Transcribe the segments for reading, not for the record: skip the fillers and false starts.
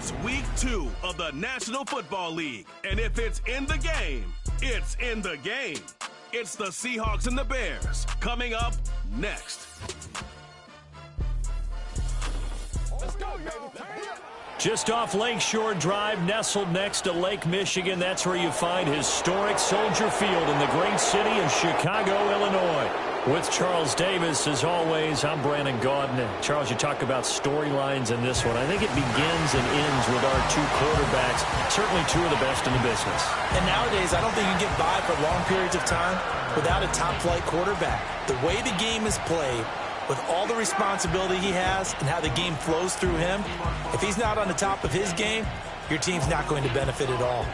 It's week 2 of the National Football League. And if it's in the game, it's in the game. It's the Seahawks and the Bears coming up next. Let's go, y'all. Just off Lakeshore Drive, nestled next to Lake Michigan. That's where you find historic Soldier Field in the great city of Chicago, Illinois. With Charles Davis, as always, I'm Brandon Gaudin. Charles, you talk about storylines in this one. I think it begins and ends with our two quarterbacks, certainly two of the best in the business. And nowadays, I don't think you can get by for long periods of time without a top-flight quarterback. The way the game is played, with all the responsibility he has and how the game flows through him, if he's not on the top of his game, your team's not going to benefit at all.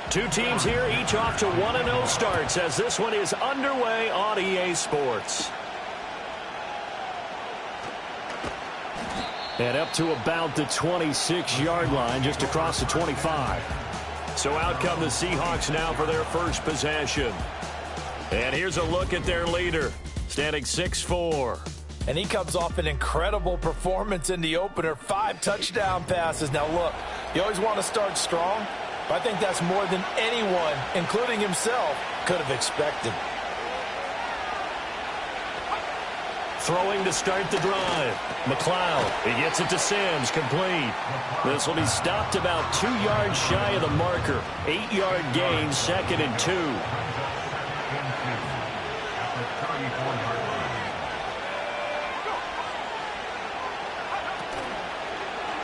Two teams here, each off to 1-0 starts as this one is underway on EA Sports. And up to about the 26-yard line, just across the 25. So out come the Seahawks now for their first possession. And here's a look at their leader, standing 6'4". And he comes off an incredible performance in the opener. 5 touchdown passes. Now look, you always want to start strong, but I think that's more than anyone, including himself, could have expected. Throwing to start the drive. McLeod, he gets it to Sims, complete. This will be stopped about 2 yards shy of the marker. 8-yard gain, 2nd and 2.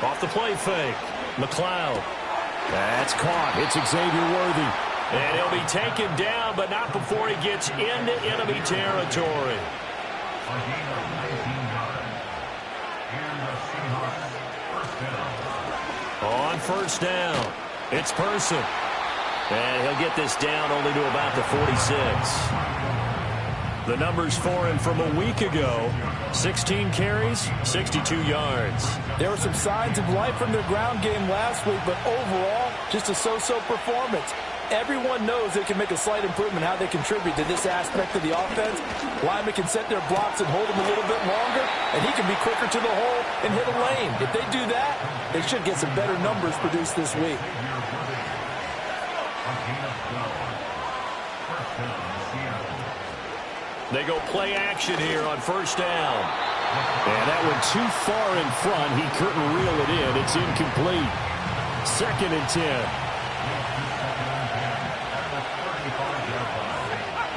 Off the play fake. McLeod. That's caught. It's Xavier Worthy. And he'll be taken down, but not before he gets into enemy territory. On first down, it's Person. And he'll get this down only to about the 46. The numbers for him from a week ago, 16 carries, 62 yards. There were some signs of life from their ground game last week, but overall, just a so-so performance. Everyone knows they can make a slight improvement how they contribute to this aspect of the offense. Linemen can set their blocks and hold them a little bit longer, and he can be quicker to the hole and hit a lane. If they do that, they should get some better numbers produced this week. They go play action here on first down. And that went too far in front. He couldn't reel it in. It's incomplete. 2nd and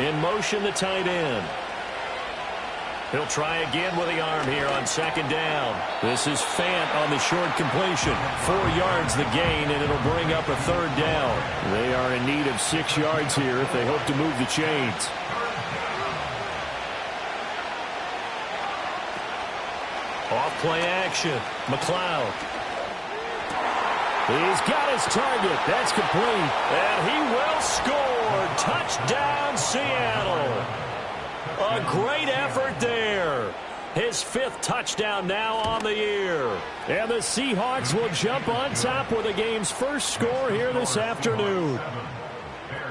10. In motion, the tight end. He'll try again with the arm here on 2nd down. This is Fant on the short completion. 4 yards the gain, and it'll bring up a 3rd down. They are in need of 6 yards here if they hope to move the chains. Off play action. McLeod. He's got his target. That's complete. And he will score. Touchdown, Seattle. A great effort there. His 5th touchdown now on the year. And the Seahawks will jump on top with the game's first score here this afternoon.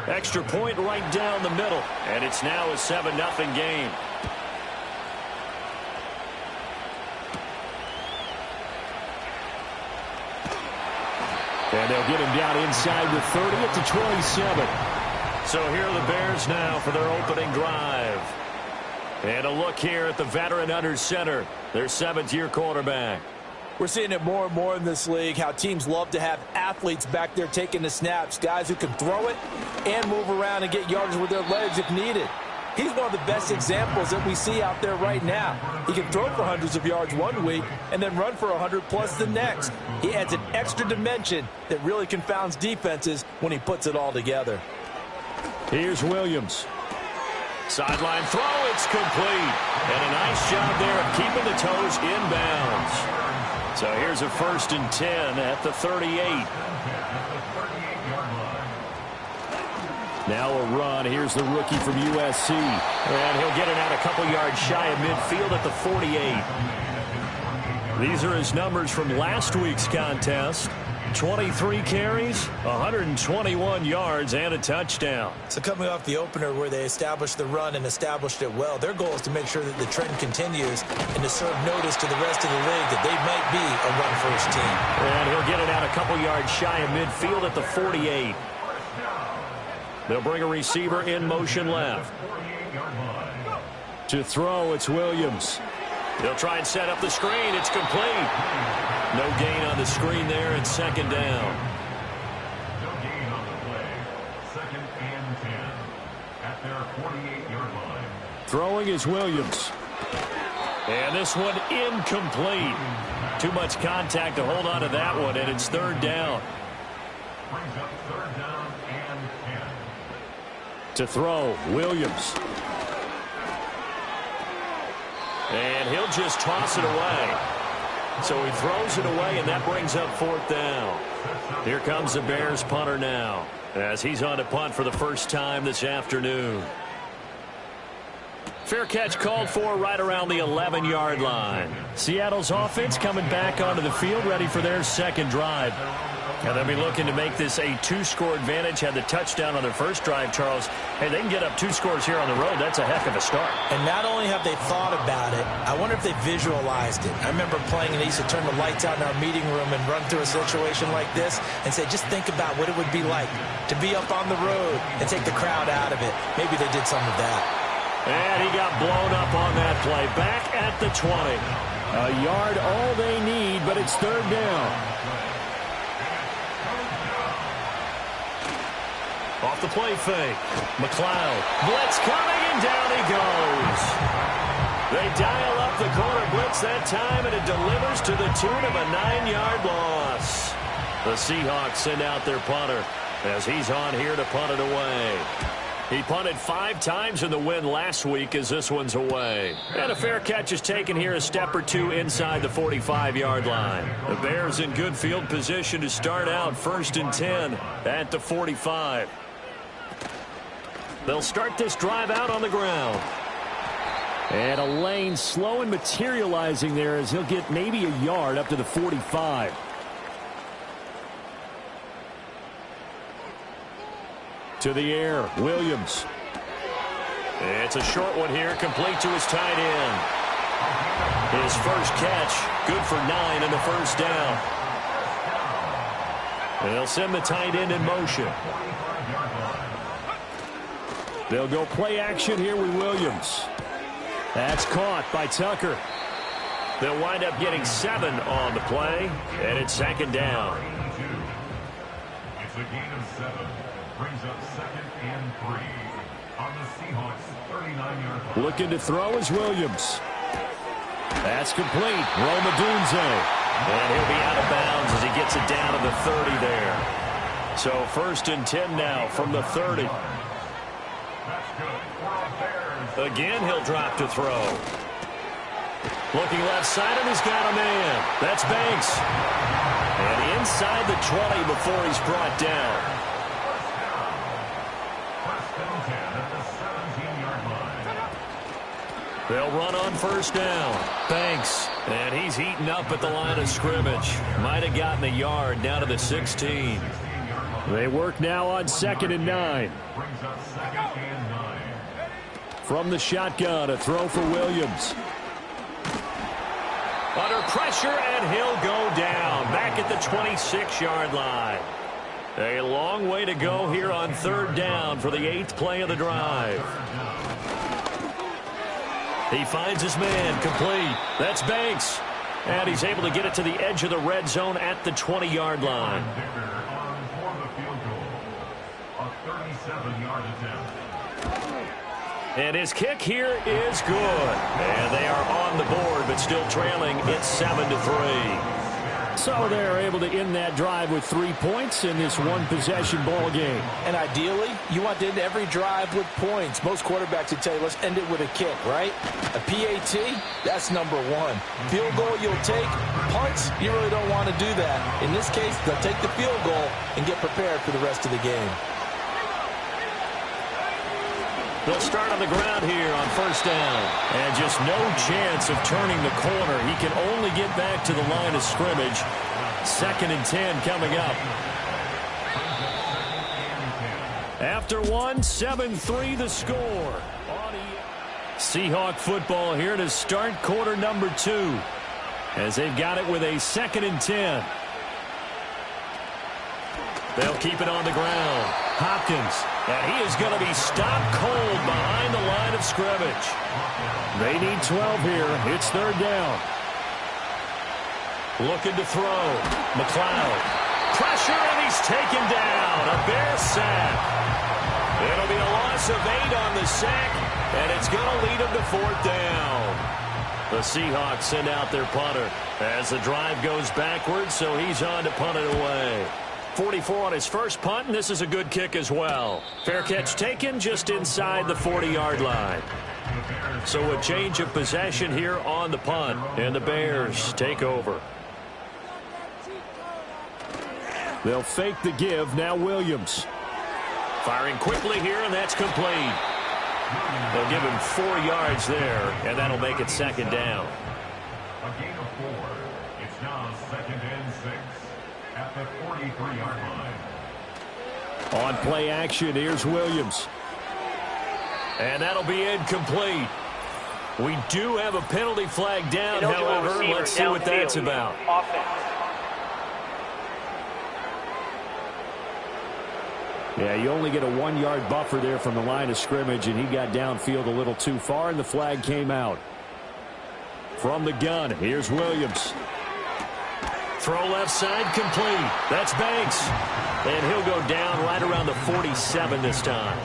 Extra point right down the middle. And it's now a 7-0 game. And they'll get him down inside the 30 at the 27. So here are the Bears now for their opening drive. And a look here at the veteran under center, their 7th-year quarterback. We're seeing it more and more in this league, how teams love to have athletes back there taking the snaps, guys who can throw it and move around and get yardage with their legs if needed. He's one of the best examples that we see out there right now. He can throw for hundreds of yards one week and then run for 100+ the next. He adds an extra dimension that really confounds defenses when he puts it all together. Here's Williams. Sideline throw, it's complete. And a nice job there of keeping the toes inbounds. So here's a 1st and 10 at the 38. Now a run. Here's the rookie from USC. And he'll get it out a couple yards shy of midfield at the 48. These are his numbers from last week's contest. 23 carries, 121 yards, and a touchdown. So coming off the opener where they established the run and established it well, their goal is to make sure that the trend continues and to serve notice to the rest of the league that they might be a run-first team. And he'll get it out a couple yards shy of midfield at the 48. They'll bring a receiver in motion left. To throw, it's Williams. He'll try and set up the screen. It's complete. No gain on the screen there, and second down. No gain on the play. 2nd and 10 at their 48-yard line. Throwing is Williams. And this one incomplete. Too much contact to hold on to that one, and it's 3rd down. Brings up 3rd down and 10. To throw, Williams. And he'll just toss it away. So he throws it away, and that brings up 4th down. Here comes the Bears punter now, as he's on to punt for the first time this afternoon. Fair catch called for right around the 11-yard line. Seattle's offense coming back onto the field, ready for their second drive. And they'll be looking to make this a 2-score advantage. Had the touchdown on their first drive, Charles. Hey, they can get up 2 scores here on the road. That's a heck of a start. And not only have they thought about it, I wonder if they visualized it. I remember playing and they used to turn the lights out in our meeting room and run through a situation like this and say, just think about what it would be like to be up on the road and take the crowd out of it. Maybe they did some of that. And he got blown up on that play. Back at the 20. A yard all they need, but it's 3rd down. Off the play fake. McLeod. Blitz coming, and down he goes. They dial up the corner blitz that time, and it delivers to the tune of a 9-yard loss. The Seahawks send out their punter as he's on here to punt it away. He punted 5 times in the win last week as this one's away. And a fair catch is taken here a step or two inside the 45-yard line. The Bears in good field position to start out 1st and 10 at the 45. They'll start this drive out on the ground. And a lane slow and materializing there as he'll get maybe a yard up to the 45. To the air, Williams. It's a short one here, complete to his tight end. His first catch, good for 9 in the first down. And they'll send the tight end in motion. They'll go play action here with Williams. That's caught by Tucker. They'll wind up getting 7 on the play, and it's 2nd down. It's a gain of 7. Brings up 2nd and 3 on the Seahawks 39-yard line. Looking to throw is Williams. That's complete. Rome Odunze. And he'll be out of bounds as he gets it down to the 30 there. So 1st and 10 now from the 30. Again, he'll drop to throw. Looking left side, and he's got a man. That's Banks. And inside the 20 before he's brought down. They'll run on 1st down. Banks. And he's heating up at the line of scrimmage. Might have gotten a yard down to the 16. They work now on 2nd and 9. From the shotgun, a throw for Williams. Under pressure, and he'll go down. Back at the 26-yard line. A long way to go here on 3rd down for the 8th play of the drive. He finds his man, complete. That's Banks. And he's able to get it to the edge of the red zone at the 20-yard line. And his kick here is good. And they are on the board, but still trailing. It's 7-3. So they're able to end that drive with 3 points in this one-possession ball game. And ideally, you want to end every drive with points. Most quarterbacks would tell you, let's end it with a kick, right? A PAT, that's number 1. Field goal you'll take. Punts, you really don't want to do that. In this case, they'll take the field goal and get prepared for the rest of the game. They'll start on the ground here on first down. And just no chance of turning the corner. He can only get back to the line of scrimmage. 2nd and 10 coming up. After one, 7-3 the score. Seahawk football here to start quarter number 2. As they've got it with a 2nd and 10. They'll keep it on the ground. Hopkins, and he is going to be stopped cold behind the line of scrimmage. They need 12 here. It's 3rd down. Looking to throw. McLeod. Pressure, and he's taken down. A Bear sack. It'll be a loss of 8 on the sack, and it's going to lead them to 4th down. The Seahawks send out their punter as the drive goes backwards, so he's on to punt it away. 44 on his first punt, and this is a good kick as well. Fair catch taken just inside the 40-yard line. So a change of possession here on the punt, and the Bears take over. They'll fake the give. Now Williams. Firing quickly here, and that's complete. They'll give him 4 yards there, and that'll make it 2nd down. A gain of 4. It's now 2nd and 6 at the 43-yard line. On play action, here's Williams. And that'll be incomplete. We do have a penalty flag down, however. Let's see what that's about. Yeah, you only get a 1-yard buffer there from the line of scrimmage, and he got downfield a little too far, and the flag came out. From the gun, here's Williams. Throw left side, complete. That's Banks. And he'll go down right around the 47 this time.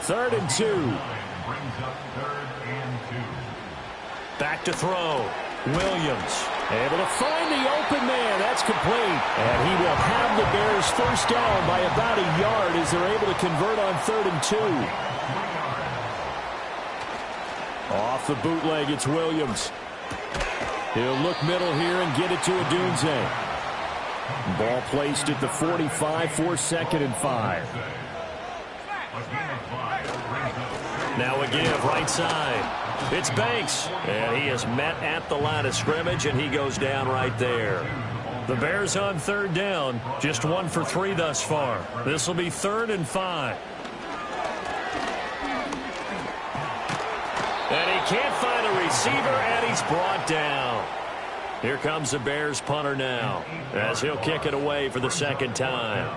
3rd and 2. Brings up 3rd and 2. Back to throw. Williams able to find the open man. That's complete. And he will have the Bears first down by about a yard as they're able to convert on 3rd and 2. Off the bootleg, it's Williams. He'll look middle here and get it to Odunze. Ball placed at the 45 for 2nd and 5. Now a give right side. It's Banks, and he is met at the line of scrimmage, and he goes down right there. The Bears on 3rd down, just 1 for 3 thus far. This will be 3rd and 5. And he can't find a receiver, and he's brought down. Here comes the Bears punter now, as he'll kick it away for the 2nd time.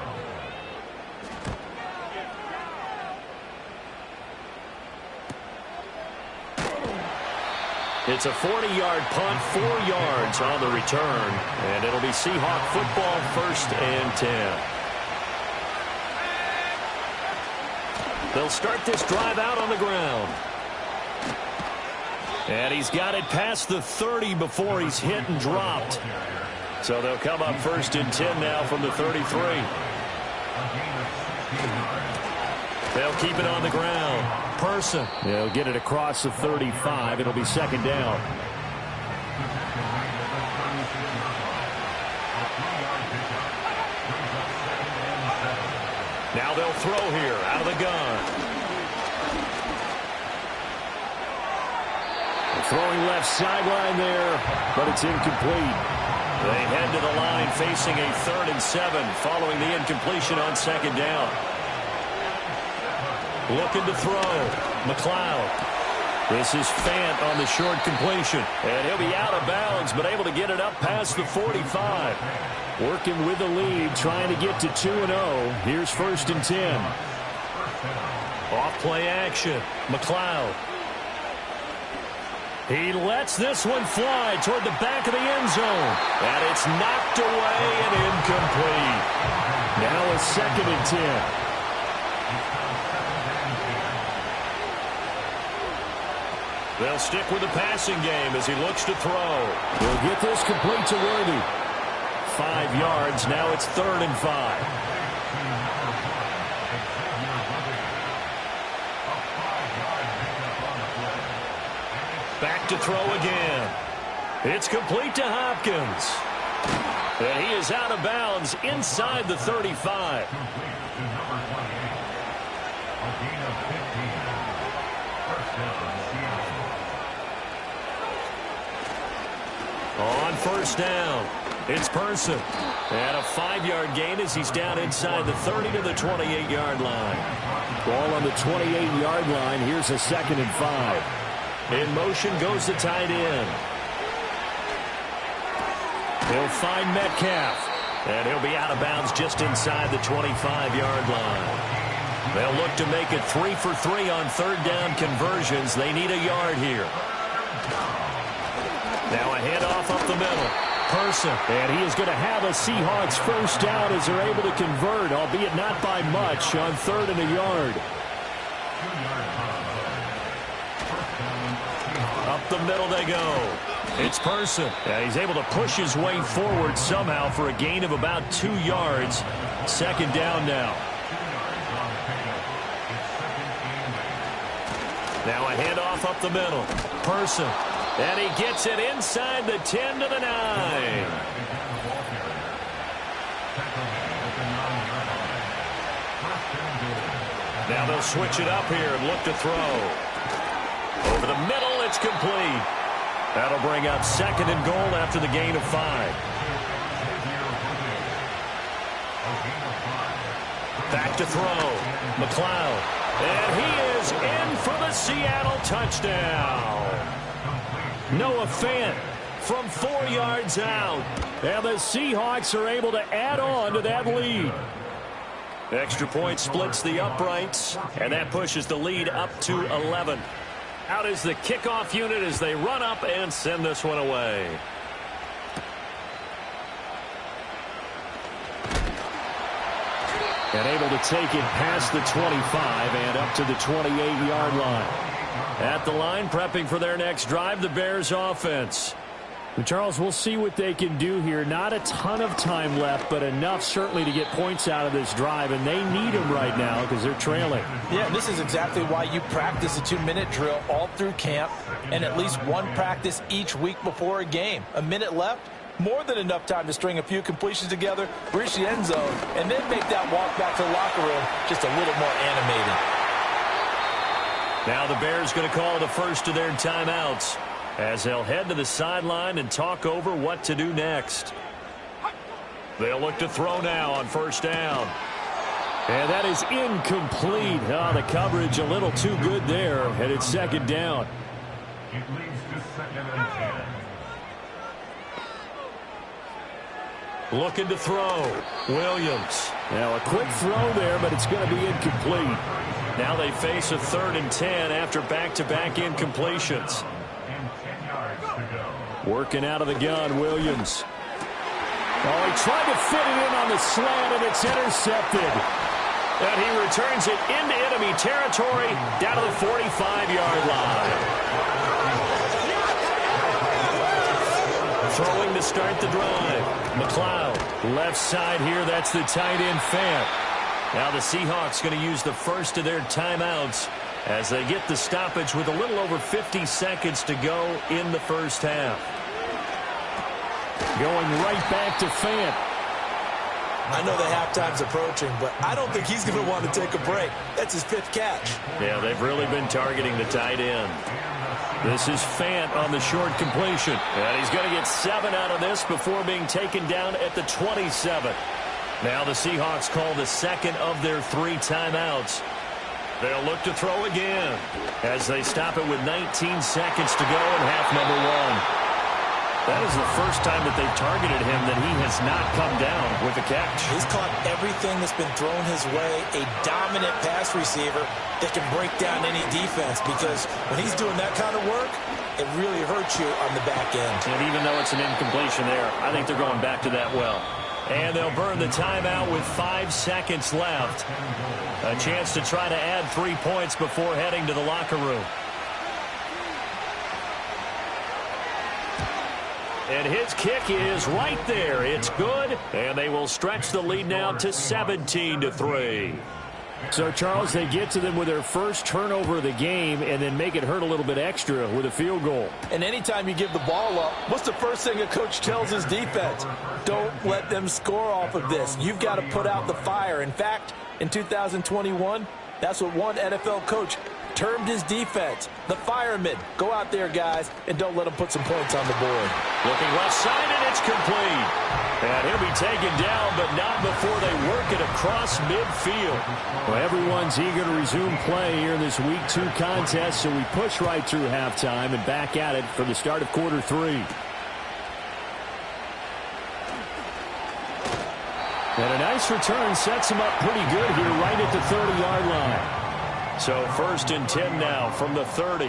It's a 40-yard punt, 4 yards on the return, and it'll be Seahawk football 1st and 10. They'll start this drive out on the ground. And he's got it past the 30 before he's hit and dropped. So they'll come up 1st and 10 now from the 33. They'll keep it on the ground. Person. They'll get it across the 35. It'll be 2nd down. Now they'll throw here out of the gun. Throwing left sideline there, but it's incomplete. They head to the line facing a 3rd and 7 following the incompletion on 2nd down. Looking to throw. McLeod. This is Fant on the short completion. And he'll be out of bounds, but able to get it up past the 45. Working with the lead, trying to get to 2-0. Here's 1st and 10. Off play action. McLeod. He lets this one fly toward the back of the end zone. And it's knocked away and incomplete. Now a 2nd and 10. They'll stick with the passing game as he looks to throw. He'll get this complete to Worthy. 5 yards. Now it's 3rd and 5. Back to throw again. It's complete to Hopkins. And he is out of bounds inside the 35. On first down, it's Person. And a 5-yard gain as he's down inside the 30 to the 28-yard line. Ball on the 28-yard line. Here's a 2nd and 5. In motion goes the tight end. He'll find Metcalf. And he'll be out of bounds just inside the 25-yard line. They'll look to make it 3 for 3 on third down conversions. They need a yard here. Now a handoff up the middle. Person. And he is going to have a Seahawks first down as they're able to convert, albeit not by much, on 3rd and a yard. Up the middle they go. It's Person. Yeah, he's able to push his way forward somehow for a gain of about 2 yards. 2nd down now. Now a handoff up the middle. Person. And he gets it inside the 10 to the 9. Now they'll switch it up here and look to throw. Over the middle, it's complete. That'll bring up 2nd and goal after the gain of 5. Back to throw. McLeod. And he is in for the Seattle touchdown. Noah Fant from 4 yards out. And the Seahawks are able to add on to that lead. Extra point splits the uprights, and that pushes the lead up to 11. Out is the kickoff unit as they run up and send this one away. And able to take it past the 25 and up to the 28-yard line. At the line, prepping for their next drive, the Bears offense. And Charles, we'll see what they can do here. Not a ton of time left, but enough certainly to get points out of this drive, and they need them right now because they're trailing. Yeah, and this is exactly why you practice a 2-minute drill all through camp and at least one practice each week before a game. A minute left, more than enough time to string a few completions together, reach the end zone, and then make that walk back to the locker room just a little more animated. Now the Bears going to call the first of their timeouts as they'll head to the sideline and talk over what to do next. They'll look to throw now on first down. And that is incomplete. Oh, the coverage a little too good there, and it's 2nd down. It leads to 2nd and 10. Looking to throw. Williams. Now a quick throw there, but it's going to be incomplete. Now they face a 3rd and 10 after back-to-back incompletions. And 10 yards to go. Working out of the gun, Williams. Oh, he tried to fit it in on the slant, and it's intercepted. And he returns it into enemy territory down to the 45-yard line. Throwing to start the drive. McLeod, left side here. That's the tight end Fant. Now the Seahawks going to use the first of their timeouts as they get the stoppage with a little over 50 seconds to go in the first half. Going right back to Fant. I know the halftime's approaching, but I don't think he's going to want to take a break. That's his 5th catch. Yeah, they've really been targeting the tight end. This is Fant on the short completion. And he's going to get 7 out of this before being taken down at the 27. Now the Seahawks call the second of their 3 timeouts. They'll look to throw again as they stop it with 19 seconds to go in half number 1. That is the first time that they've targeted him that he has not come down with a catch. He's caught everything that's been thrown his way, a dominant pass receiver that can break down any defense, because when he's doing that kind of work, it really hurts you on the back end. And even though it's an incompletion there, I think they're going back to that well. And they'll burn the timeout with 5 seconds left. A chance to try to add 3 points before heading to the locker room. And his kick is right there. It's good, and they will stretch the lead now to 17-3. So, Charles, they get to them with their first turnover of the game and then make it hurt a little bit extra with a field goal. And anytime you give the ball up, what's the first thing a coach tells his defense? Don't let them score off of this. You've got to put out the fire. In fact, in 2021, that's what one NFL coach termed his defense. The firemen. Go out there, guys, and don't let them put some points on the board. Looking left side, and it's complete. And he'll be taken down, but not before they work it across midfield. Well, everyone's eager to resume play here in this Week 2 contest, so we push right through halftime and back at it for the start of quarter 3. And a nice return sets him up pretty good here right at the 30-yard line. So 1st and 10 now from the 30.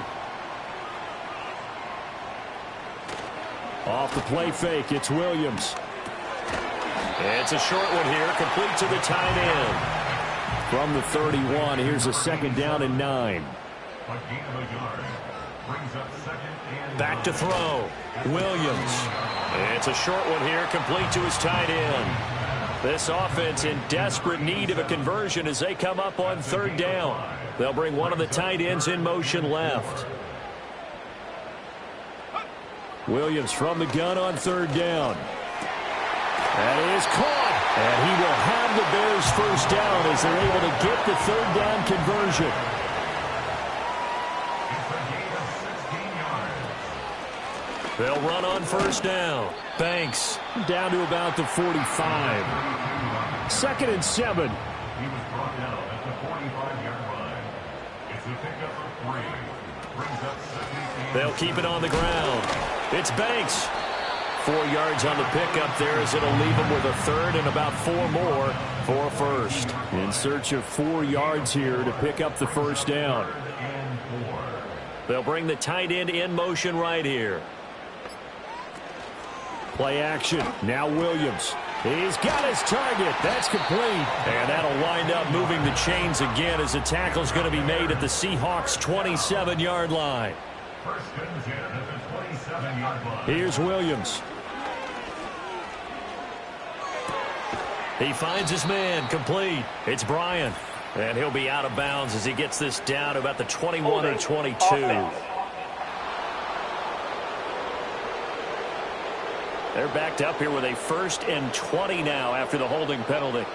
Off the play fake, it's Williams. It's a short one here, complete to the tight end. From the 31, here's a 2nd down and 9. Back to throw. Williams. It's a short one here, complete to his tight end. This offense in desperate need of a conversion as they come up on 3rd down. They'll bring one of the tight ends in motion left. Williams from the gun on 3rd down. That is caught. And he will have the Bears 1st down as they're able to get the 3rd down conversion. They'll run on 1st down. Banks down to about the 45. 2nd and 7. He was brought down at the 45-yard line. It's a pickup of 3. Brings up 2nd. They'll keep it on the ground. It's Banks. 4 yards on the pickup there as it'll leave him with a 3rd and about 4 more for a 1st. In search of 4 yards here to pick up the 1st down. They'll bring the tight end in motion right here. Play action. Now Williams. He's got his target. That's complete. And that'll wind up moving the chains again as the tackle's going to be made at the Seahawks' 27-yard line. Here's Williams. He finds his man, complete. It's Bryant. And he'll be out of bounds as he gets this down to about the 21 or 22. They're backed up here with a 1st and 20 now after the holding penalty.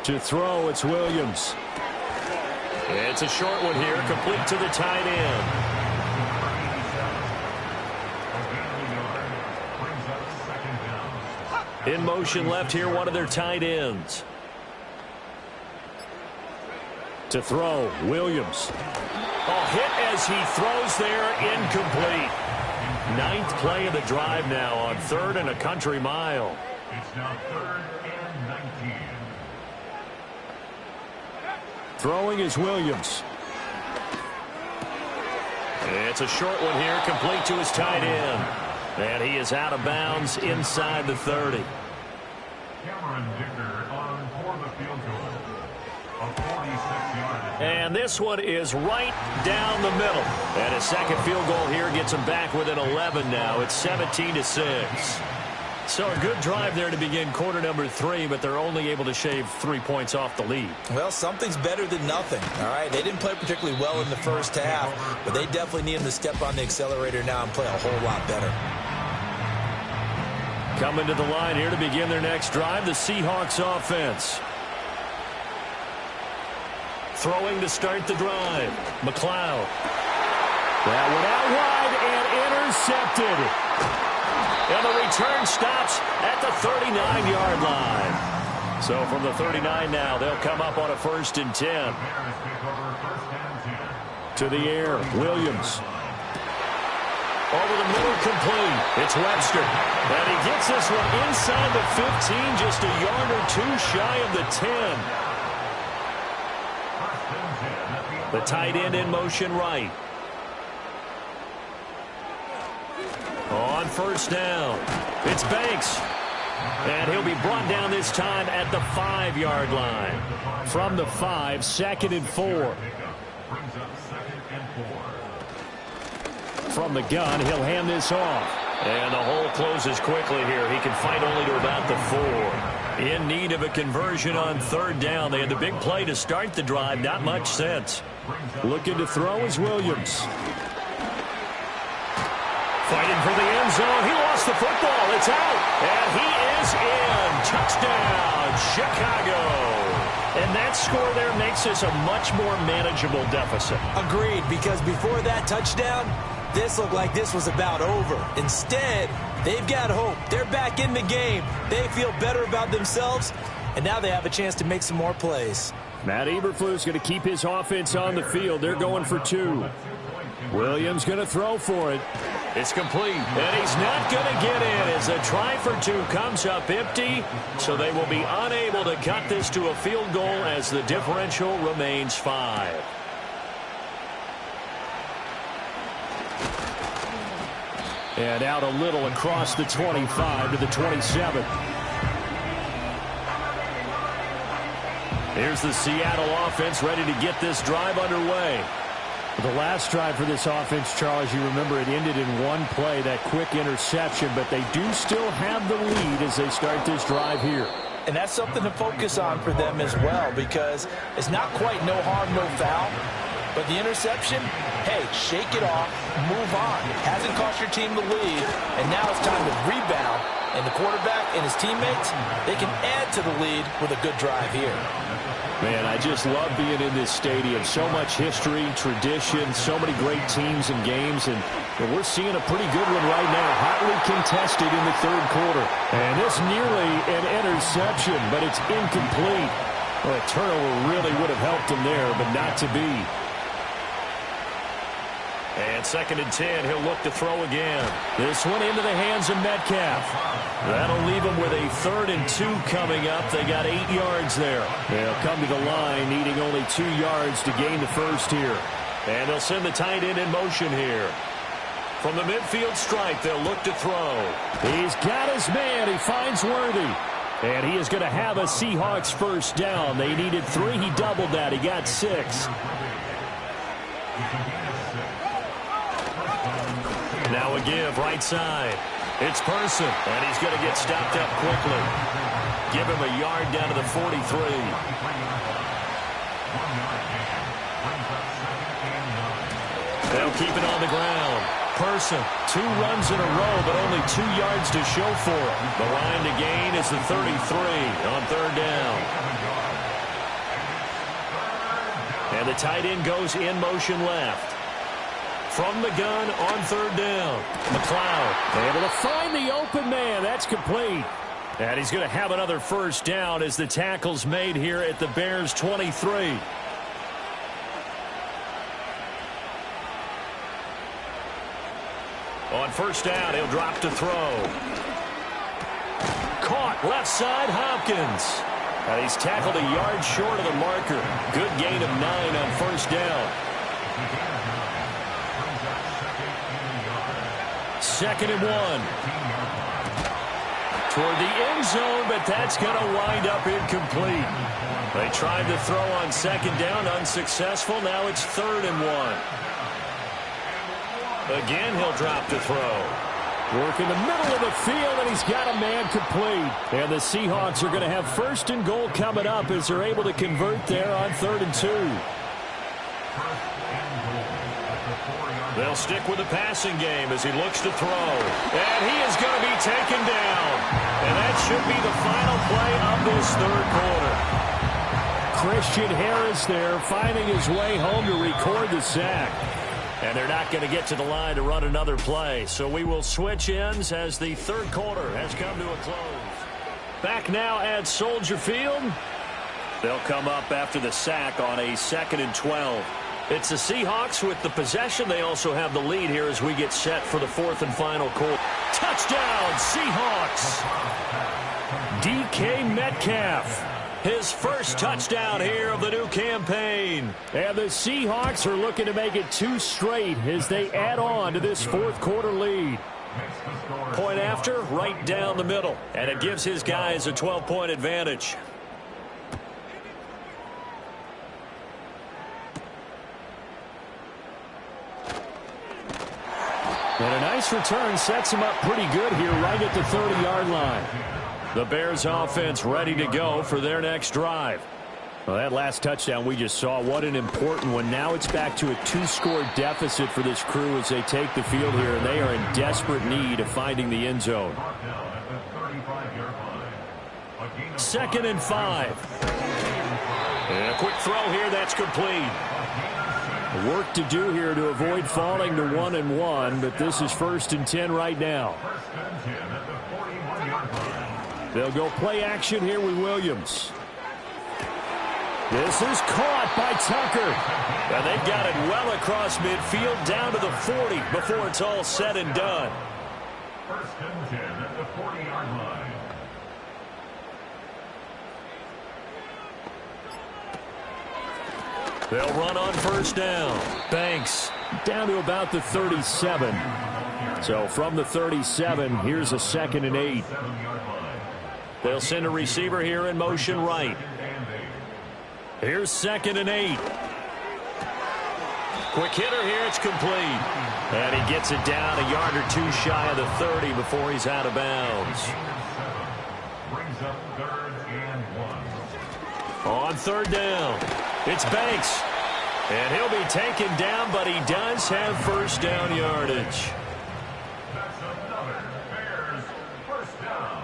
To throw, it's Williams. It's a short one here, complete to the tight end. In motion left here, one of their tight ends. To throw, Williams. Oh, hit as he throws there, incomplete. 9th play of the drive now on 3rd and a country mile. It's now 3rd and 19. Throwing is Williams. It's a short one here, complete to his tight end. And he is out of bounds inside the 30. Cameron Dicker on for the field goal. A 46-yard. And this one is right down the middle. And a 2nd field goal here gets him back within 11 now. It's 17-6. So a good drive there to begin quarter number 3, but they're only able to shave 3 points off the lead. Well, something's better than nothing, all right? They didn't play particularly well in the 1st half, but they definitely need them to step on the accelerator now and play a whole lot better. Coming to the line here to begin their next drive, the Seahawks offense. Throwing to start the drive. McLeod. That went out wide and intercepted. And the return stops at the 39-yard line. So from the 39 now, they'll come up on a 1st and 10. To the air, Williams. Over the middle, complete. It's Webster. And he gets this one inside the 15, just a yard or 2 shy of the 10. The tight end in motion right. On 1st down, it's Banks. And he'll be brought down this time at the 5-yard line. From the 5, 2nd and 4. From the gun, he'll hand this off. And the hole closes quickly here. He can fight only to about the 4. In need of a conversion on 3rd down. They had the big play to start the drive. Not much sense. Looking to throw is Williams. Fighting for the end zone. He lost the football. It's out. And he is in. Touchdown, Chicago. And that's that score there makes this a much more manageable deficit. Agreed, because before that touchdown, this looked like this was about over. Instead, they've got hope. They're back in the game. They feel better about themselves, and now they have a chance to make some more plays. Matt Eberflus going to keep his offense on the field. They're going for 2. Williams going to throw for it. It's complete, and he's not going to get in as the try for 2 comes up empty, so they will be unable to cut this to a field goal as the differential remains 5. And out a little across the 25 to the 27. Here's the Seattle offense ready to get this drive underway. The last drive for this offense, Charles, you remember it ended in one play, that quick interception, but they do still have the lead as they start this drive here. And that's something to focus on for them as well, because it's not quite no harm, no foul. But the interception, hey, shake it off, move on. It hasn't cost your team the lead, and now it's time to rebound. And the quarterback and his teammates, they can add to the lead with a good drive here. Man, I just love being in this stadium. So much history, tradition, so many great teams and games, and we're seeing a pretty good one right now, hotly contested in the third quarter. And this nearly an interception, but it's incomplete. Well, a turnover really would have helped him there, but not to be. And 2nd and 10, he'll look to throw again. This one into the hands of Metcalf. That'll leave him with a 3rd and 2 coming up. They got 8 yards there. They'll come to the line needing only 2 yards to gain the first here. And they'll send the tight end in motion here. From the midfield stripe, they'll look to throw. He's got his man. He finds Worthy. And he is going to have a Seahawks first down. They needed 3. He doubled that. He got 6. Now a give, right side. It's Person, and he's going to get stopped up quickly. Give him a yard down to the 43. They'll keep it on the ground. Person, 2 runs in a row, but only 2 yards to show for him. The line to gain is the 33 on 3rd down. And the tight end goes in motion left. From the gun on 3rd down. McLeod able to find the open man. That's complete. And he's going to have another first down as the tackle's made here at the Bears' 23. On 1st down, he'll drop to throw. Caught left side, Hopkins. And he's tackled a yard short of the marker. Good gain of 9 on 1st down. 2nd and 1. Toward the end zone, but that's going to wind up incomplete. They tried to throw on 2nd down, unsuccessful. Now it's 3rd and 1. Again, he'll drop to throw. Work in the middle of the field, and he's got a man complete. And the Seahawks are going to have 1st and goal coming up as they're able to convert there on 3rd and 2. They'll stick with the passing game as he looks to throw. And he is going to be taken down. And that should be the final play of this 3rd quarter. Christian Harris there finding his way home to record the sack. And they're not going to get to the line to run another play. So we will switch ends as the 3rd quarter has come to a close. Back now at Soldier Field. They'll come up after the sack on a 2nd and 12. It's the Seahawks with the possession. They also have the lead here as we get set for the 4th and final quarter. Touchdown, Seahawks! DK Metcalf. His first touchdown here of the new campaign. And the Seahawks are looking to make it 2 straight as they add on to this 4th quarter lead. Point after, right down the middle. And it gives his guys a 12-point advantage. And a nice return sets him up pretty good here right at the 30-yard line. The Bears offense ready to go for their next drive. Well, that last touchdown we just saw, what an important one. Now it's back to a 2-score deficit for this crew as they take the field here, and they are in desperate need of finding the end zone. 2nd and 5. And a quick throw here, that's complete. Work to do here to avoid falling to 1-1, but this is 1st and 10 right now. They'll go play action here with Williams. This is caught by Tucker. And they've got it well across midfield down to the 40 before it's all said and done. 1st and 10 at the 40-yard line. They'll run on 1st down. Banks Down to about the 37. So from the 37, here's a 2nd and 8. They'll send a receiver here in motion right. Here's 2nd and 8. Quick hitter here, it's complete. And he gets it down a yard or two shy of the 30 before he's out of bounds. Brings up 3rd and 1. On 3rd down, it's Banks. And he'll be taken down, but he does have 1st down yardage. That's another Bears 1st down.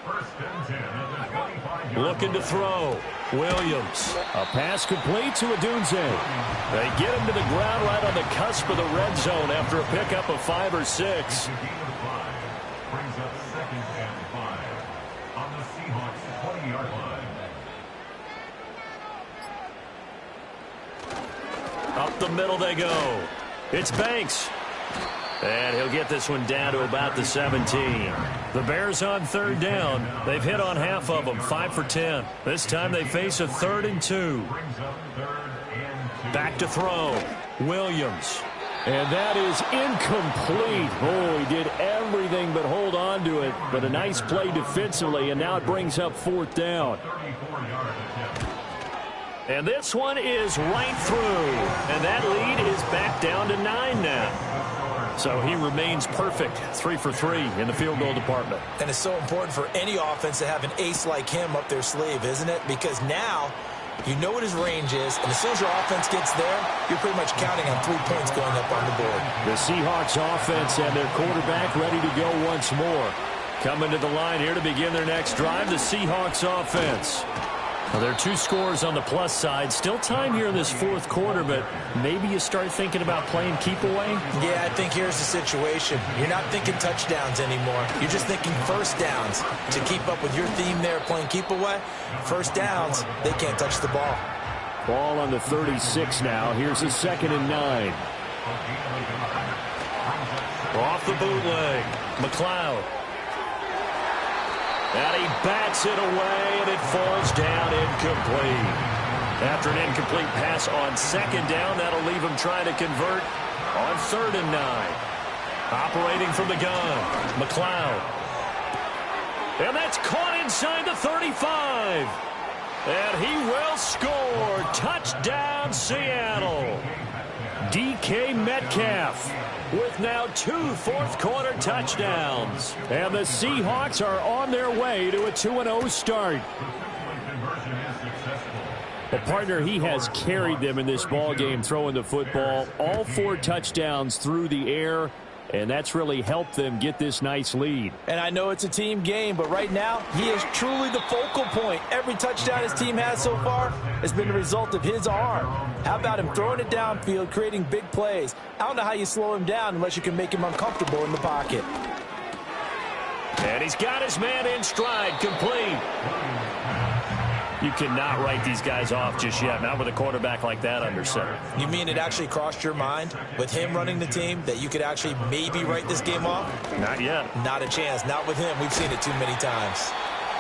1st and 10 at the 25-yard line. Looking to throw. Williams. A pass complete to Adunze. They get him to the ground right on the cusp of the red zone after a pickup of 5 or 6. Gain of 5. Brings up 2nd and 5 on the Seahawks 20-yard line. Up the middle they go. It's Banks. And he'll get this one down to about the 17. The Bears on 3rd down. They've hit on half of them, 5 for 10. This time they face a 3rd and 2. Brings up 3rd and 2. Back to throw. Williams. And that is incomplete. Oh, he did everything but hold on to it. But a nice play defensively, and now it brings up 4th down. 34-yard attempt. And this one is right through. And that lead is back down to 9 now. So he remains perfect, 3 for 3 in the field goal department. And it's so important for any offense to have an ace like him up their sleeve, isn't it? Because now you know what his range is, and as soon as your offense gets there, you're pretty much counting on 3 points going up on the board. The Seahawks offense and their quarterback ready to go once more. Coming to the line here to begin their next drive, the Seahawks offense. Well, there are 2 scores on the plus side. Still time here in this 4th quarter, but maybe you start thinking about playing keep away? Yeah, I think here's the situation. You're not thinking touchdowns anymore. You're just thinking 1st downs. To keep up with your theme there, playing keep away, 1st downs, they can't touch the ball. Ball on the 36 now. Here's a 2nd and 9. Off the bootleg, McLeod. And he bats it away, and it falls down incomplete. After an incomplete pass on 2nd down, that'll leave him trying to convert on 3rd and 9. Operating from the gun, McLeod. And that's caught inside the 35. And he will score. Touchdown, Seattle. DK Metcalf with now 2 fourth-quarter touchdowns. And the Seahawks are on their way to a 2-0 start. A partner, he has carried them in this ball game throwing the football. All 4 touchdowns through the air, and that's really helped them get this nice lead. And I know it's a team game, but right now, he is truly the focal point. Every touchdown his team has so far has been the result of his arm. How about him throwing it downfield, creating big plays? I don't know how you slow him down unless you can make him uncomfortable in the pocket. And he's got his man in stride, complete. You cannot write these guys off just yet, not with a quarterback like that under center. You mean it actually crossed your mind with him running the team that you could actually maybe write this game off? Not yet. Not a chance. Not with him. We've seen it too many times.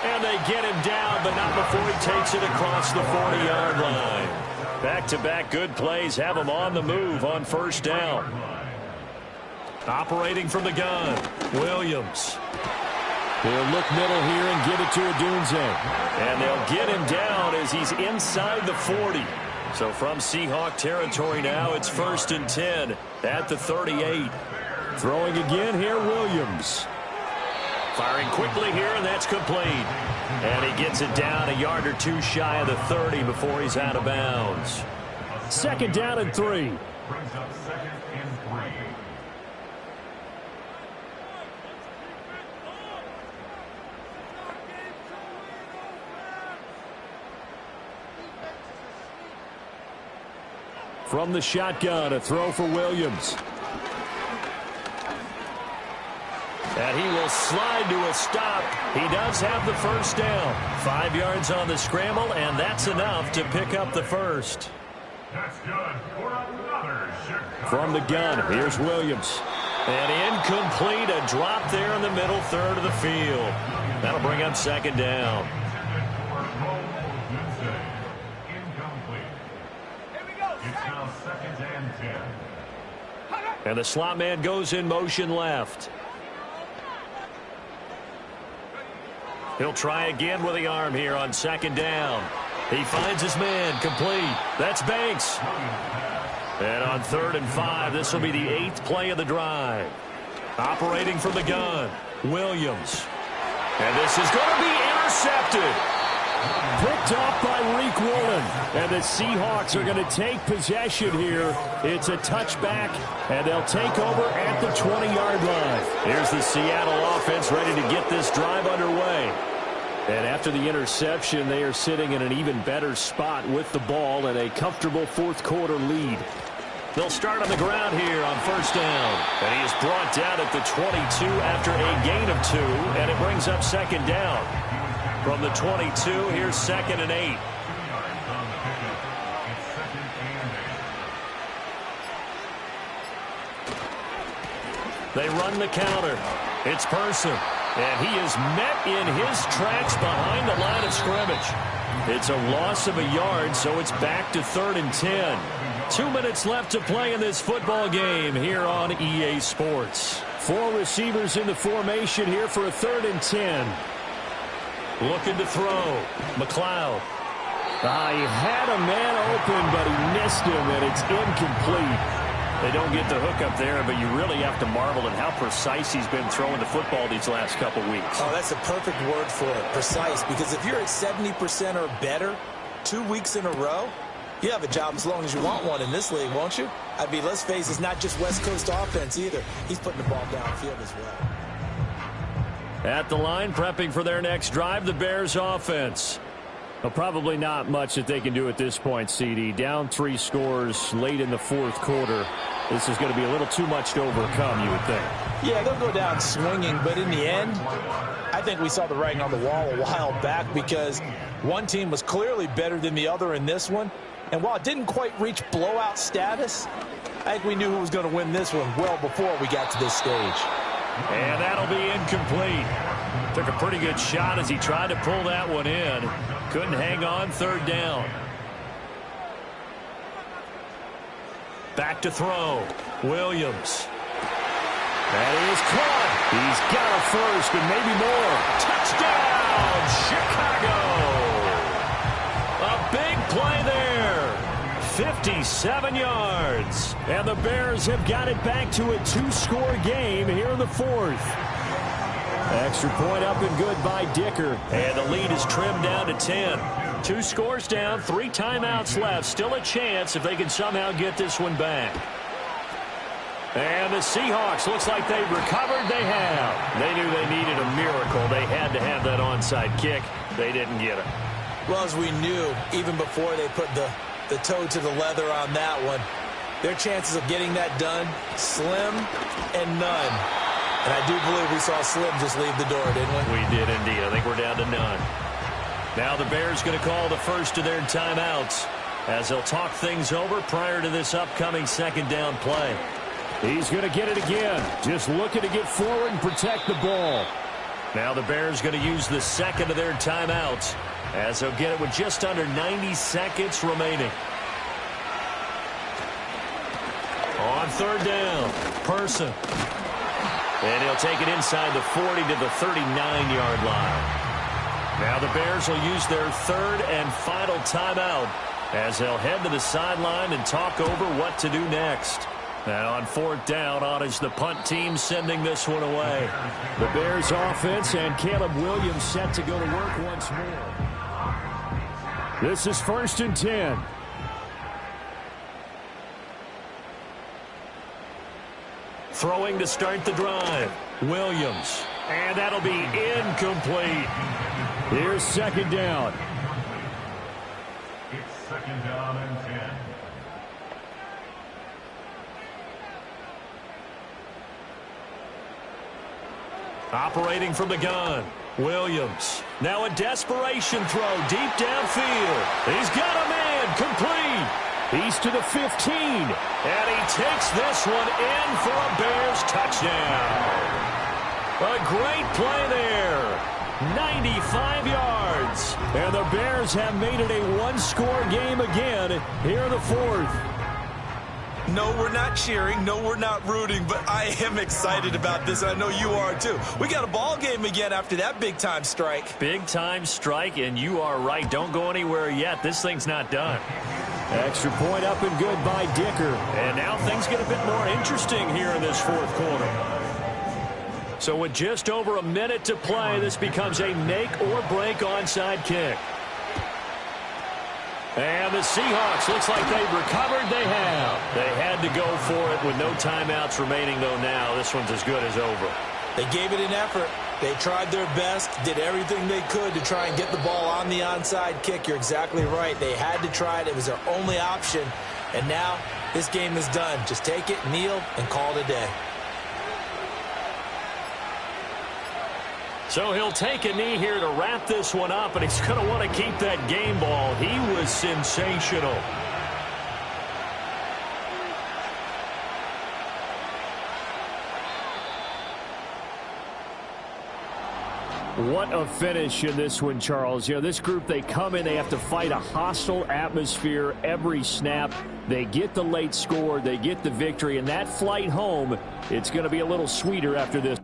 And they get him down, but not before he takes it across the 40-yard line. Back-to-back good plays have him on the move on 1st down. Operating from the gun, Williams. They'll look middle here and give it to Adunze. And they'll get him down as he's inside the 40. So from Seahawk territory now, it's 1st and 10 at the 38. Throwing again here, Williams. Firing quickly here, and that's complete. And he gets it down a yard or 2 shy of the 30 before he's out of bounds. 2nd down and 3. Brings up 2nd and 3. From the shotgun, a throw for Williams. And he will slide to a stop. He does have the first down. 5 yards on the scramble, and that's enough to pick up the first. That's good for another Chicago. From the gun, here's Williams. And incomplete, a drop there in the middle third of the field. That'll bring up second down. It's now 2nd and 10. And the slot man goes in motion left. He'll try again with the arm here on second down. He finds his man, complete. That's Banks. And on 3rd and 5, this will be the 8th play of the drive. Operating from the gun, Williams. And this is going to be intercepted. Picked off by Reek Woolen. And the Seahawks are going to take possession here. It's a touchback, and they'll take over at the 20-yard line. Here's the Seattle offense ready to get this drive underway. And after the interception, they are sitting in an even better spot with the ball and a comfortable fourth-quarter lead. They'll start on the ground here on first down. And he is brought down at the 22 after a gain of 2, and it brings up second down. From the 22, here's 2nd and 8. They run the counter. It's Person. And he is met in his tracks behind the line of scrimmage. It's a loss of a yard, so it's back to 3rd and 10. 2 minutes left to play in this football game here on EA Sports. 4 receivers in the formation here for a 3rd and 10. Looking to throw. McLeod. He had a man open, but he missed him, and it's incomplete. They don't get the hook up there, but you really have to marvel at how precise he's been throwing the football these last couple weeks. Oh, that's a perfect word for it, precise, because if you're at 70% or better 2 weeks in a row, you have a job as long as you want one in this league, won't you? I mean, let's face it, it's not just West Coast offense either. He's putting the ball downfield as well. At the line, prepping for their next drive, the Bears offense. Well, probably not much that they can do at this point, CD. Down 3 scores late in the fourth quarter. This is going to be a little too much to overcome, you would think. Yeah, they'll go down swinging, but in the end, I think we saw the writing on the wall a while back because one team was clearly better than the other in this one. And while it didn't quite reach blowout status, I think we knew who was going to win this one well before we got to this stage. And that'll be incomplete. Took a pretty good shot as he tried to pull that one in. Couldn't hang on, 3rd down. Back to throw. Williams. That is caught. He's got a first and maybe more. Touchdown, Chicago. A big play there. 57 yards. And the Bears have got it back to a 2-score game here in the 4th. Extra point up and good by Dicker. And the lead is trimmed down to 10. 2 scores down, 3 timeouts left. Still a chance if they can somehow get this one back. And the Seahawks, looks like they've recovered. They have. They knew they needed a miracle. They had to have that onside kick. They didn't get it. Well, as we knew, even before they put the toe to the leather on that one, their chances of getting that done, slim and none. And I do believe we saw Slim just leave the door, didn't we? We did indeed. I think we're down to none. Now the Bears going to call the first of their timeouts as they'll talk things over prior to this upcoming 2nd down play. He's going to get it again. Just looking to get forward and protect the ball. Now the Bears going to use the 2nd of their timeouts as they'll get it with just under 90 seconds remaining. On 3rd down, Person. And he'll take it inside the 40 to the 39-yard line. Now the Bears will use their 3rd and final timeout as they'll head to the sideline and talk over what to do next. And on 4th down, on is the punt team sending this one away. The Bears offense and Caleb Williams set to go to work once more. This is 1st and 10. Throwing to start the drive. Williams. And that'll be incomplete. Here's 2nd down. It's 2nd down and 10. Operating from the gun, Williams. Now a desperation throw deep downfield. He's got a man, complete. He's to the 15, and he takes this one in for a Bears touchdown. A great play there. 95 yards. And the Bears have made it a one-score game again here in the fourth. No, we're not cheering. No, we're not rooting, but I am excited about this, and I know you are too. We got a ball game again after that big-time strike. Big-time strike, and you are right. Don't go anywhere yet. This thing's not done. Extra point up and good by Dicker. And now things get a bit more interesting here in this fourth quarter. So with just over a minute to play, this becomes a make-or-break onside kick. And the Seahawks, looks like they've recovered. They have. They had to go for it with no timeouts remaining, though now. This one's as good as over. They gave it an effort. They tried their best, did everything they could to try and get the ball on the onside kick. You're exactly right. They had to try it. It was their only option. And now this game is done. Just take it, kneel, and call it a day. So he'll take a knee here to wrap this one up, and he's going to want to keep that game ball. He was sensational. What a finish in this one, Charles. You know, this group, they come in, they have to fight a hostile atmosphere every snap. They get the late score, they get the victory, and that flight home, it's going to be a little sweeter after this.